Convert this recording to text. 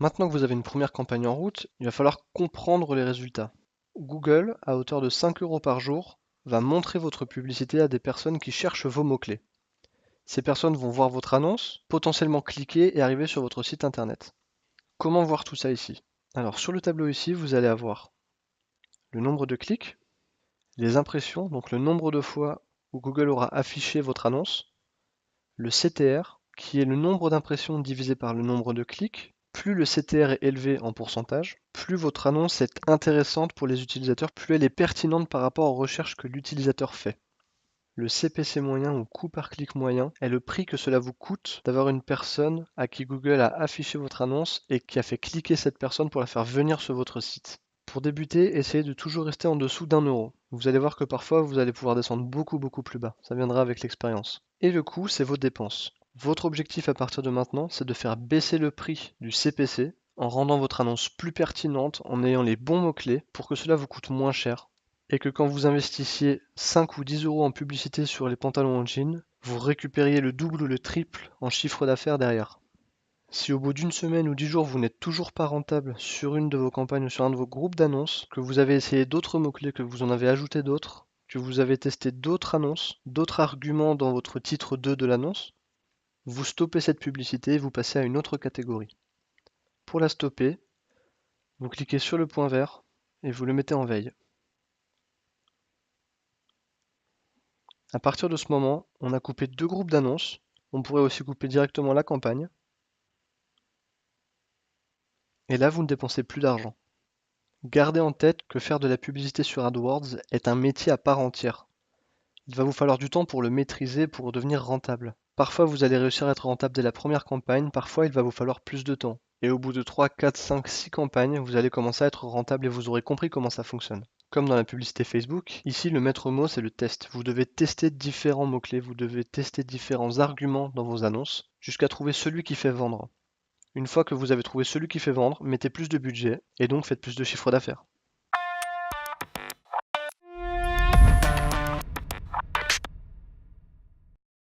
Maintenant que vous avez une première campagne en route, il va falloir comprendre les résultats. Google, à hauteur de 5 € par jour, va montrer votre publicité à des personnes qui cherchent vos mots-clés. Ces personnes vont voir votre annonce, potentiellement cliquer et arriver sur votre site internet. Comment voir tout ça ici? Alors sur le tableau ici, vous allez avoir le nombre de clics, les impressions, donc le nombre de fois où Google aura affiché votre annonce, le CTR, qui est le nombre d'impressions divisé par le nombre de clics. Plus le CTR est élevé en pourcentage, plus votre annonce est intéressante pour les utilisateurs, plus elle est pertinente par rapport aux recherches que l'utilisateur fait. Le CPC moyen ou coût par clic moyen est le prix que cela vous coûte d'avoir une personne à qui Google a affiché votre annonce et qui a fait cliquer cette personne pour la faire venir sur votre site. Pour débuter, essayez de toujours rester en dessous d'1 €. Vous allez voir que parfois vous allez pouvoir descendre beaucoup plus bas. Ça viendra avec l'expérience. Et le coût, c'est vos dépenses. Votre objectif à partir de maintenant, c'est de faire baisser le prix du CPC en rendant votre annonce plus pertinente, en ayant les bons mots-clés pour que cela vous coûte moins cher et que quand vous investissiez 5 ou 10 € en publicité sur les pantalons en jean, vous récupériez le double ou le triple en chiffre d'affaires derrière. Si au bout d'une semaine ou 10 jours vous n'êtes toujours pas rentable sur une de vos campagnes ou sur un de vos groupes d'annonces, que vous avez essayé d'autres mots-clés, que vous en avez ajouté d'autres, que vous avez testé d'autres annonces, d'autres arguments dans votre titre 2 de l'annonce, vous stoppez cette publicité et vous passez à une autre catégorie. Pour la stopper, vous cliquez sur le point vert et vous le mettez en veille. À partir de ce moment, on a coupé 2 groupes d'annonces. On pourrait aussi couper directement la campagne. Et là, vous ne dépensez plus d'argent. Gardez en tête que faire de la publicité sur AdWords est un métier à part entière. Il va vous falloir du temps pour le maîtriser, pour devenir rentable. Parfois, vous allez réussir à être rentable dès la première campagne, parfois il va vous falloir plus de temps. Et au bout de 3, 4, 5, 6 campagnes, vous allez commencer à être rentable et vous aurez compris comment ça fonctionne. Comme dans la publicité Facebook, ici le maître mot c'est le test. Vous devez tester différents mots-clés, vous devez tester différents arguments dans vos annonces jusqu'à trouver celui qui fait vendre. Une fois que vous avez trouvé celui qui fait vendre, mettez plus de budget et donc faites plus de chiffre d'affaires.